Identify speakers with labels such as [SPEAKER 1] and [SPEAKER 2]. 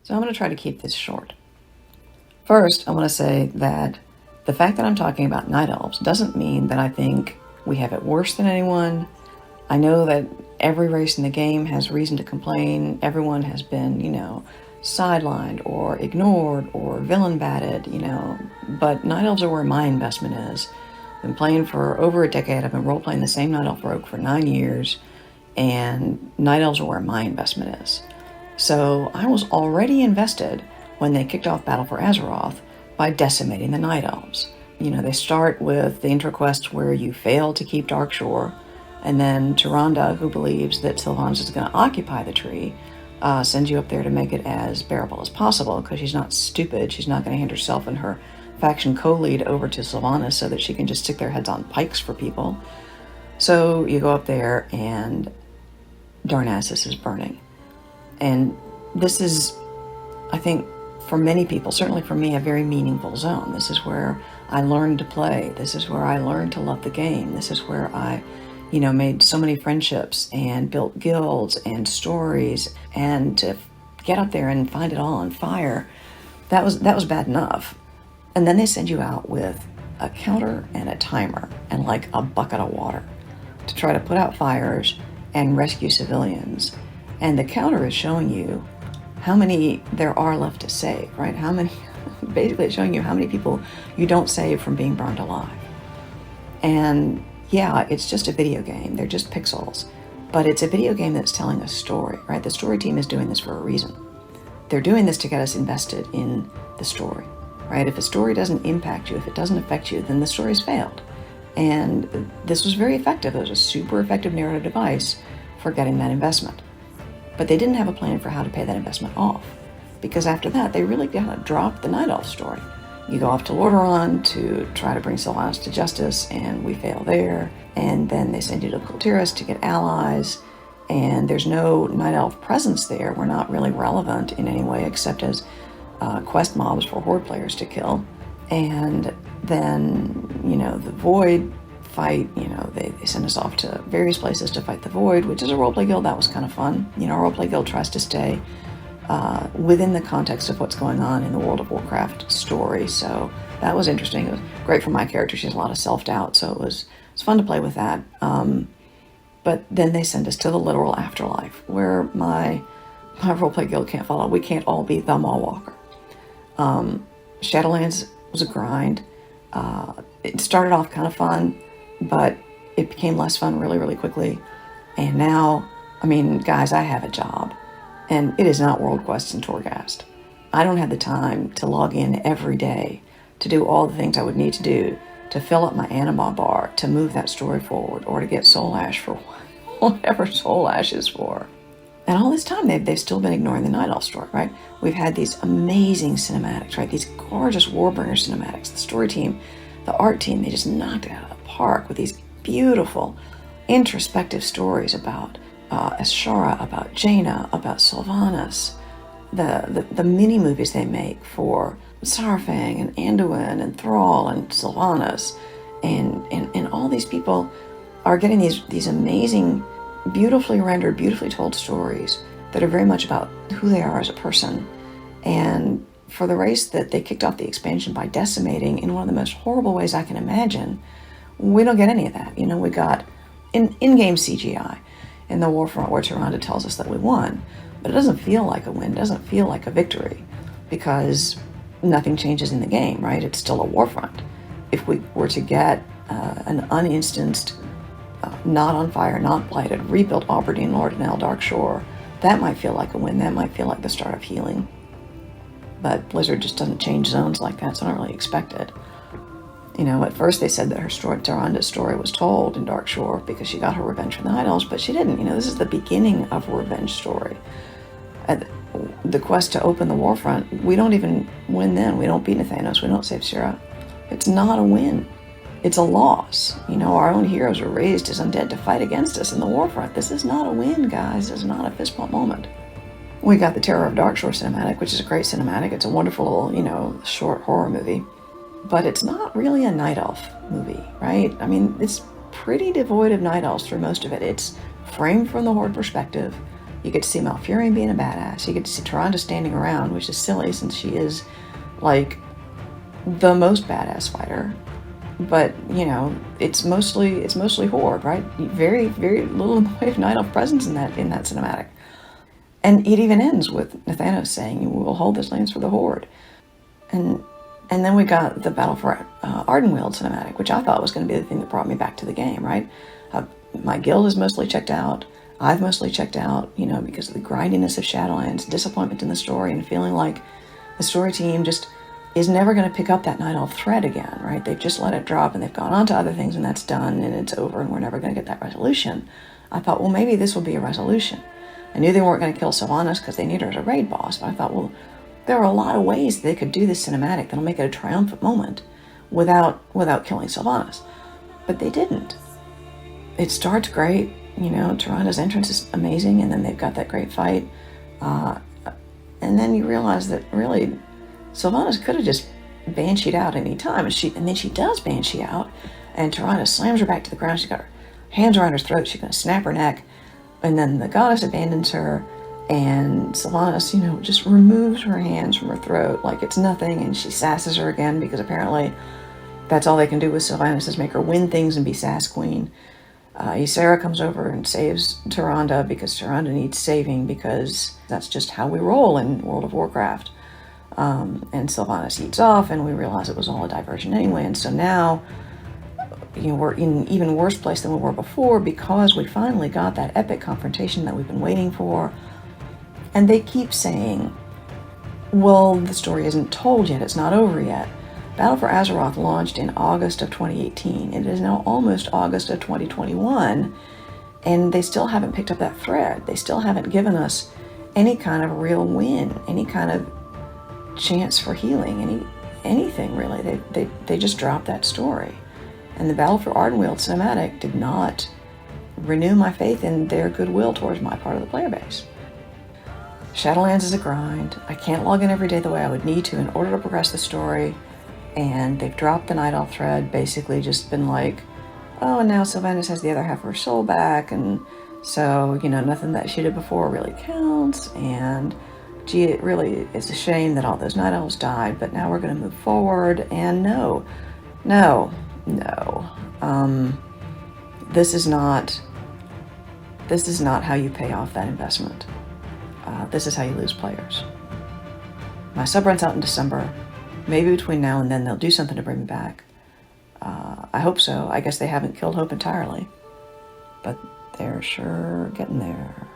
[SPEAKER 1] So I'm going to try to keep this short. First, I want to say that the fact that I'm talking about night elves doesn't mean that I think we have it worse than anyone. I know that every race in the game has reason to complain. Everyone has been, sidelined or ignored or villain batted, but night elves are where my investment is. I've been playing for over a decade. I've been role-playing the same night elf rogue for 9 years, and night elves are where my investment is. So I was already invested when they kicked off Battle for Azeroth by decimating the night elves. They start with the intro quest where you fail to keep Darkshore, and then Tyrande, who believes that Sylvanas is going to occupy the tree, sends you up there to make it as bearable as possible, because she's not stupid. She's not going to hand herself and her faction co-lead over to Sylvanas so that she can just stick their heads on pikes for people. So you go up there and Darnassus is burning. And this is, I think, for many people, certainly for me, a very meaningful zone. This is where I learned to play. This is where I learned to love the game. This is where I, made so many friendships and built guilds and stories. And to get up there and find it all on fire, that was bad enough. And then they send you out with a counter and a timer and like a bucket of water to try to put out fires and rescue civilians. And the counter is showing you how many there are left to save, right? Basically it's showing you how many people you don't save from being burned alive. And yeah, it's just a video game. They're just pixels. But it's a video game that's telling a story, right? The story team is doing this for a reason. They're doing this to get us invested in the story, right? If a story doesn't impact you, if it doesn't affect you, then the story's failed. And this was very effective. It was a super effective narrative device for getting that investment. But they didn't have a plan for how to pay that investment off, because after that, they really kind of dropped the Night Elf story. You go off to Lordaeron to try to bring Sylvanas to justice, and we fail there. And then they send you to Kultiras to get allies, and there's no Night Elf presence there. We're not really relevant in any way except as quest mobs for Horde players to kill. And then, the Void fight, they send us off to various places to fight the Void, which is a roleplay guild. That was kind of fun. A roleplay guild tries to stay within the context of what's going on in the World of Warcraft story. So that was interesting. It was great for my character. She has a lot of self-doubt, so it was fun to play with that. But then they send us to the literal afterlife, where my roleplay guild can't follow. We can't all be the Mawwalker. Shadowlands was a grind. It started off kind of fun, but it became less fun really, really quickly. And now, guys, I have a job, and it is not World Quests and Torghast. I don't have the time to log in every day to do all the things I would need to do to fill up my anima bar, to move that story forward, or to get Soul Ash for whatever Soul Ash is for. And all this time, they've still been ignoring the Night Elf story, right? We've had these amazing cinematics, right? These gorgeous Warbringer cinematics. The story team, the art team, they just knocked it out of the park with these beautiful, introspective stories about Ashara, about Jaina, about Sylvanas. The mini movies they make for Saurfang and Anduin and Thrall and Sylvanas, and all these people are getting these amazing, beautifully rendered, beautifully told stories that are very much about who they are as a person. And for the race that they kicked off the expansion by decimating in one of the most horrible ways I can imagine, we don't get any of that. We got in-game CGI in the Warfront where Tyrande tells us that we won, but it doesn't feel like a win, it doesn't feel like a victory, because nothing changes in the game, right? It's still a Warfront. If we were to get an uninstanced, not on fire, not blighted, rebuilt Aberdeen, Lordaeron, Darkshore, that might feel like a win. That might feel like the start of healing. But Blizzard just doesn't change zones like that, so I don't really expect it. At first they said that her story, Tyrande's story, was told in Darkshore because she got her revenge from the Night Elves, but she didn't. This is the beginning of a revenge story. The quest to open the Warfront, we don't even win then. We don't beat Nathanos. We don't save Syrah. It's not a win. It's a loss. Our own heroes are raised as undead to fight against us in the Warfront. This is not a win, guys. This is not a fist bump moment. We got the Terror of Darkshore cinematic, which is a great cinematic. It's a wonderful little, short horror movie. But it's not really a Night Elf movie, right? It's pretty devoid of Night Elves through most of it. It's framed from the Horde perspective. You get to see Malfurion being a badass. You get to see Tyrande standing around, which is silly since she is like the most badass fighter. But it's mostly Horde, right? Very, very little in the way of Night Elf presence in that cinematic. And it even ends with Nathanos saying, "We will hold this lands for the Horde." And then we got the Battle for Ardenweald cinematic, which I thought was going to be the thing that brought me back to the game, right? My guild is mostly checked out. I've mostly checked out, because of the grindiness of Shadowlands, disappointment in the story, and feeling like the story team just is never going to pick up that Night Elf thread again, right? They've just let it drop and they've gone on to other things and that's done and it's over and we're never going to get that resolution. I thought, well, maybe this will be a resolution. I knew they weren't going to kill Sylvanas because they need her as a raid boss, but I thought, well, there are a lot of ways they could do this cinematic that'll make it a triumphant moment without killing Sylvanas. But they didn't. It starts great, Tyranda's entrance is amazing, and then they've got that great fight. And then you realize that really Sylvanas could have just bansheed out any time, and then she does banshee out, and Tyrande slams her back to the ground. She's got her hands around her throat. She's going to snap her neck, and then the goddess abandons her, and Sylvanas, just removes her hands from her throat like it's nothing, and she sasses her again because apparently that's all they can do with Sylvanas is make her win things and be sass queen. Ysera comes over and saves Tyrande because Tyrande needs saving because that's just how we roll in World of Warcraft. And Sylvanas eats off, and we realize it was all a diversion anyway. And so now, we're in an even worse place than we were before because we finally got that epic confrontation that we've been waiting for. And they keep saying, well, the story isn't told yet. It's not over yet. Battle for Azeroth launched in August of 2018. It is now almost August of 2021, and they still haven't picked up that thread. They still haven't given us any kind of real win, any kind of chance for healing, anything really. They just dropped that story. And the Battle for Ardenweald cinematic did not renew my faith in their goodwill towards my part of the player base. Shadowlands is a grind. I can't log in every day the way I would need to in order to progress the story. And they've dropped the Night Elf thread, basically just been like, oh, and now Sylvanas has the other half of her soul back, and so, nothing that she did before really counts, and gee, it really is a shame that all those Night Elves died, but now we're going to move forward, and no. This is not how you pay off that investment. This is how you lose players. My sub runs out in December. Maybe between now and then they'll do something to bring me back. I hope so. I guess they haven't killed hope entirely. But they're sure getting there.